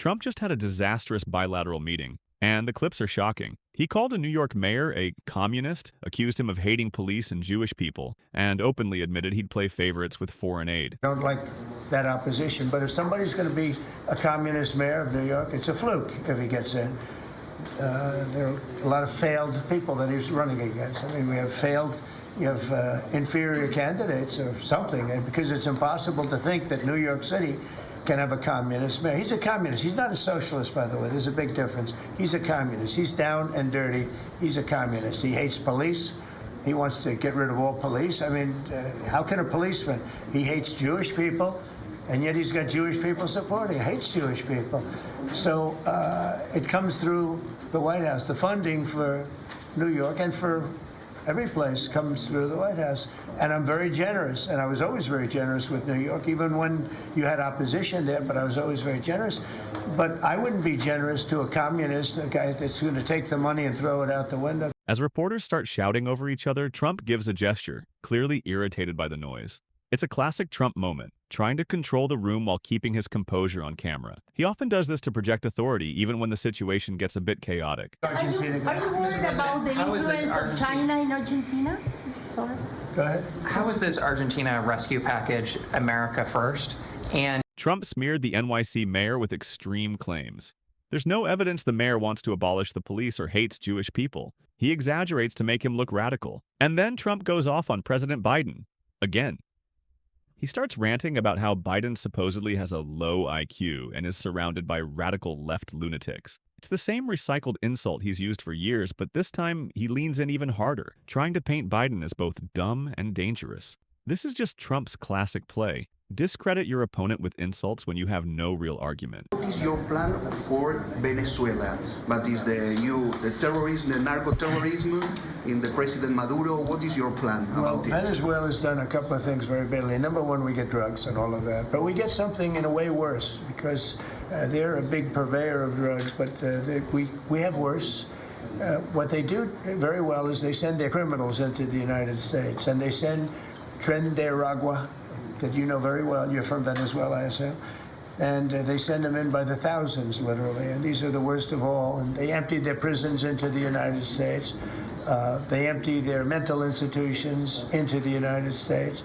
Trump just had a disastrous bilateral meeting, and the clips are shocking. He called a New York mayor a communist, accused him of hating police and Jewish people, and openly admitted he'd play favorites with foreign aid. I don't like that opposition, but if somebody's going to be a communist mayor of New York, it's a fluke if he gets in. There are a lot of failed people that he's running against. I mean, you have inferior candidates or something, because it's impossible to think that New York City can have a communist mayor. He's a communist. He's not a socialist, by the way. There's a big difference. He's a communist. He's down and dirty. He's a communist. He hates police. He wants to get rid of all police. I mean, how can a policeman? He hates Jewish people, and yet he's got Jewish people supporting. He hates Jewish people. So it comes through the White House. The funding for New York and for every place comes through the White House. And I'm very generous, and I was always very generous with New York, even when you had opposition there, but I was always very generous. But I wouldn't be generous to a communist, a guy that's going to take the money and throw it out the window. As reporters start shouting over each other, Trump gives a gesture, clearly irritated by the noise. It's a classic Trump moment, trying to control the room while keeping his composure on camera. He often does this to project authority, even when the situation gets a bit chaotic. Are you worried about the influence of China in Argentina? Sorry. Go ahead. How is this Argentina rescue package America first? And Trump smeared the NYC mayor with extreme claims. There's no evidence the mayor wants to abolish the police or hates Jewish people. He exaggerates to make him look radical. And then Trump goes off on President Biden. Again. He starts ranting about how Biden supposedly has a low IQ and is surrounded by radical left lunatics. It's the same recycled insult he's used for years, but this time he leans in even harder, trying to paint Biden as both dumb and dangerous. This is just Trump's classic play. Discredit your opponent with insults when you have no real argument. What is your plan for Venezuela? But is the terrorism, the narco-terrorism in the President Maduro? What is your plan about it? Venezuela's done a couple of things very badly. Number one, we get drugs and all of that. But we get something in a way worse, because they're a big purveyor of drugs, but we have worse. What they do very well is they send their criminals into the United States, and they send Tren de Aragua, that you know very well. You're from Venezuela, I assume. And they send them in by the thousands, literally. And these are the worst of all. And they empty their prisons into the United States. They empty their mental institutions into the United States.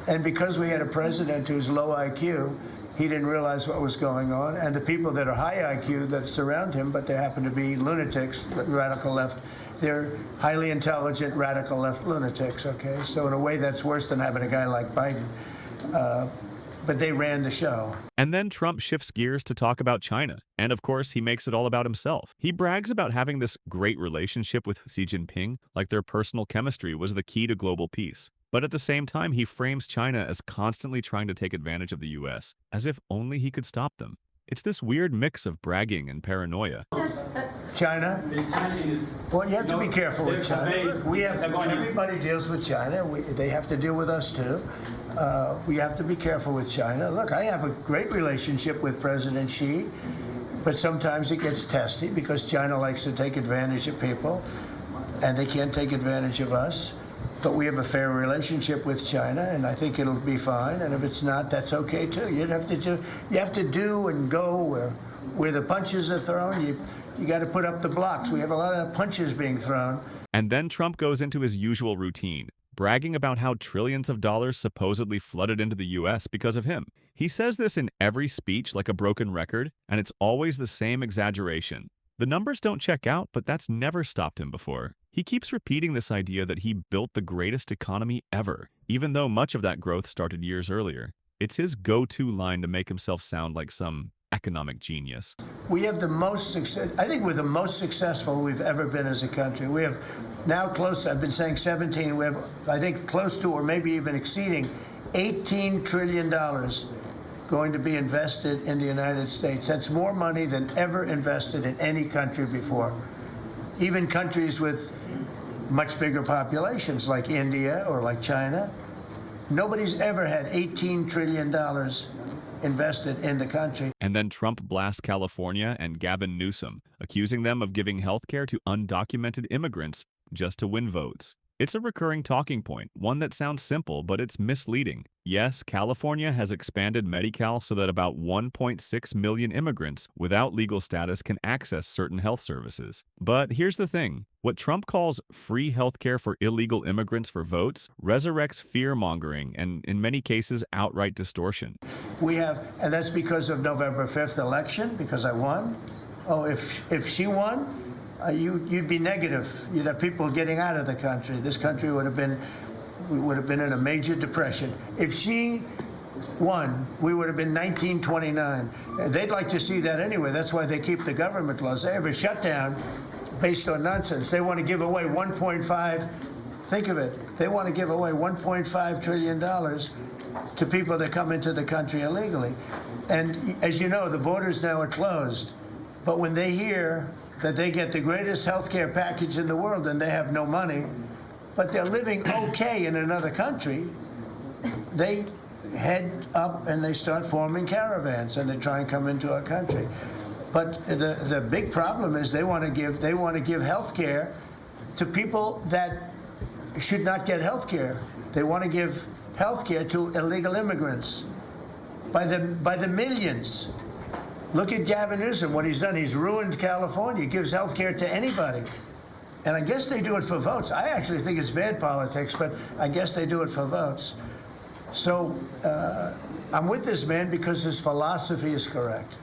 And because we had a president who's low IQ, he didn't realize what was going on. And the people that are high IQ that surround him, but they happen to be lunatics, radical left, they're highly intelligent, radical left lunatics, okay? So in a way, that's worse than having a guy like Biden. But they ran the show. And then Trump shifts gears to talk about China. And of course, he makes it all about himself. He brags about having this great relationship with Xi Jinping, like their personal chemistry was the key to global peace. But at the same time, he frames China as constantly trying to take advantage of the US, as if only he could stop them. It's this weird mix of bragging and paranoia. China? Well, you have to be careful with China. Everybody deals with China. They have to deal with us, too. We have to be careful with China. Look, I have a great relationship with President Xi, but sometimes it gets testy because China likes to take advantage of people, and they can't take advantage of us. But we have a fair relationship with China, and I think it'll be fine. And if it's not, that's okay too. You have to do and go where the punches are thrown. You got to put up the blocks. We have a lot of punches being thrown. And then Trump goes into his usual routine, bragging about how trillions of dollars supposedly flooded into the US because of him. He says this in every speech like a broken record, and it's always the same exaggeration. The numbers don't check out, but that's never stopped him before. He keeps repeating this idea that he built the greatest economy ever, even though much of that growth started years earlier. It's his go-to line to make himself sound like some economic genius. We have the most success. I think we're the most successful we've ever been as a country. We have now close, I've been saying 17, we have, I think, close to or maybe even exceeding $18 trillion going to be invested in the United States. That's more money than ever invested in any country before. Even countries with much bigger populations like India or like China, nobody's ever had $18 trillion invested in the country. And then Trump blasts California and Gavin Newsom, accusing them of giving health care to undocumented immigrants just to win votes. It's a recurring talking point, one that sounds simple, but it's misleading. Yes, California has expanded Medi-Cal so that about 1.6 million immigrants without legal status can access certain health services. But here's the thing. What Trump calls free healthcare for illegal immigrants for votes resurrects fear-mongering and, in many cases, outright distortion. We have, and that's because of November 5th election, because I won. Oh, if she won, you'd be negative. You'd have people getting out of the country. This country would have been in a major depression. If she won, we would have been 1929. They'd like to see that anyway. That's why they keep the government laws. They have a shutdown based on nonsense. They want to give away 1.5, think of it, they want to give away $1.5 trillion to people that come into the country illegally. And as you know, the borders now are closed. But when they hear that they get the greatest health care package in the world and they have no money, but they're living okay in another country, they head up and they start forming caravans and they try and come into our country. But the big problem is they want to give health care to people that should not get health care. They want to give health care to illegal immigrants by the millions. Look at Gavin Newsom, what he's done. He's ruined California. He gives health care to anybody. And I guess they do it for votes. I actually think it's bad politics, but I guess they do it for votes. So I'm with this man because his philosophy is correct.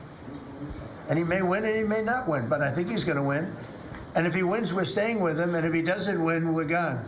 And he may win and he may not win, but I think he's going to win. And if he wins, we're staying with him. And if he doesn't win, we're gone.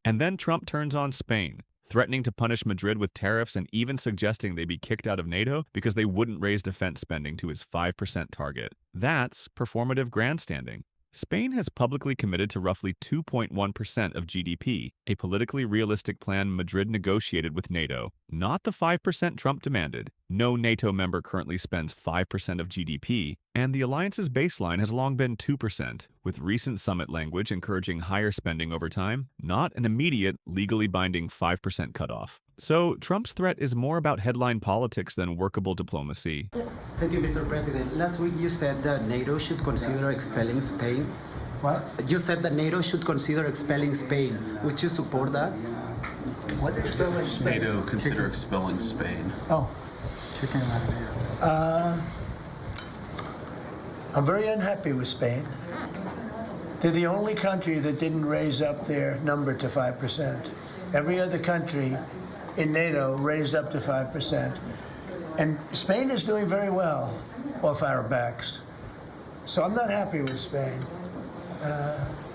And then Trump turns on Spain, threatening to punish Madrid with tariffs and even suggesting they be kicked out of NATO because they wouldn't raise defense spending to his 5% target. That's performative grandstanding. Spain has publicly committed to roughly 2.1% of GDP, a politically realistic plan Madrid negotiated with NATO, not the 5% Trump demanded. No NATO member currently spends 5% of GDP, and the alliance's baseline has long been 2%, with recent summit language encouraging higher spending over time, not an immediate, legally binding 5% cutoff. So Trump's threat is more about headline politics than workable diplomacy. Thank you, Mr. President. Last week you said that NATO should consider expelling Spain. What? You said that NATO should consider expelling Spain. Would you support that? What expelling Spain? NATO consider expelling Spain. Oh. I'm very unhappy with Spain. They're the only country that didn't raise up their number to 5%. Every other country in NATO raised up to 5%. And Spain is doing very well off our backs. So I'm not happy with Spain.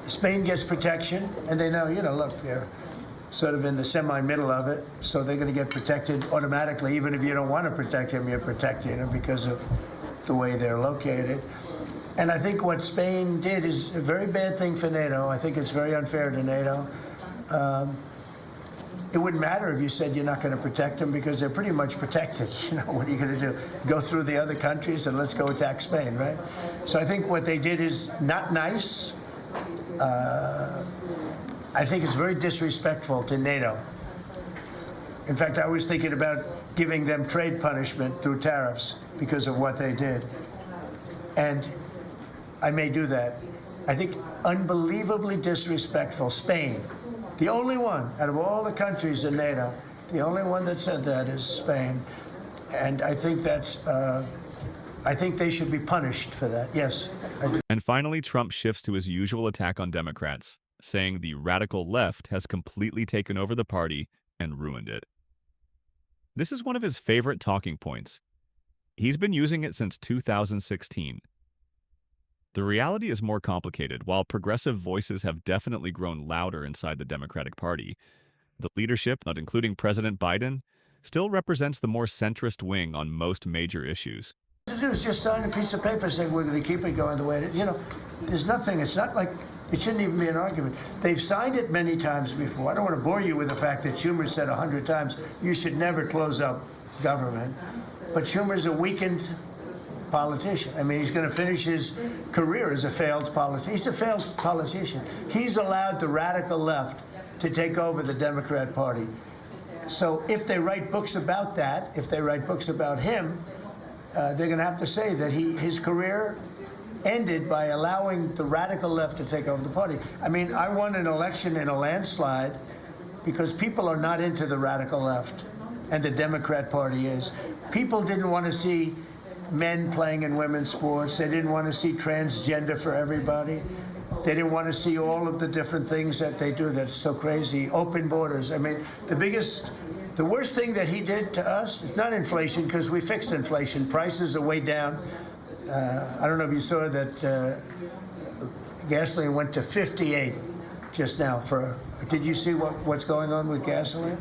Spain gets protection, and they know, look, they're sort of in the semi-middle of it, so they're going to get protected automatically. Even if you don't want to protect them, you're protecting them because of the way they're located. And I think what Spain did is a very bad thing for NATO. I think it's very unfair to NATO. It wouldn't matter if you said you're not going to protect them because they're pretty much protected. What are you going to do? Go through the other countries and let's go attack Spain, right? So I think what they did is not nice. I think it's very disrespectful to NATO. In fact, I was thinking about giving them trade punishment through tariffs because of what they did. And I may do that. I think unbelievably disrespectful. Spain, the only one out of all the countries in NATO, the only one that said that is Spain. And I think I think they should be punished for that. Yes, I do. And finally, Trump shifts to his usual attack on Democrats, saying the radical left has completely taken over the party and ruined it. This is one of his favorite talking points. He's been using it since 2016. The reality is more complicated. While progressive voices have definitely grown louder inside the Democratic Party, the leadership, not including President Biden, still represents the more centrist wing on most major issues. What to do is just sign a piece of paper saying we're going to keep it going the way it is. There's nothing. It's not like it shouldn't even be an argument. They've signed it many times before. I don't want to bore you with the fact that Schumer said 100 times you should never close up government. But Schumer's a weakened politician. I mean, he's going to finish his career as a failed politician. He's a failed politician. He's allowed the radical left to take over the Democrat Party. So if they write books about that, if they write books about him, they're going to have to say that his career ended by allowing the radical left to take over the party. I mean, I won an election in a landslide because people are not into the radical left, and the Democrat Party is. People didn't want to see men playing in women's sports. They didn't want to see transgender for everybody. They didn't want to see all of the different things that they do that's so crazy. Open borders. I mean, the worst thing that he did to us is not inflation, because we fixed inflation. Prices are way down. I don't know if you saw that gasoline went to 58 just now. Did you see what's going on with gasoline?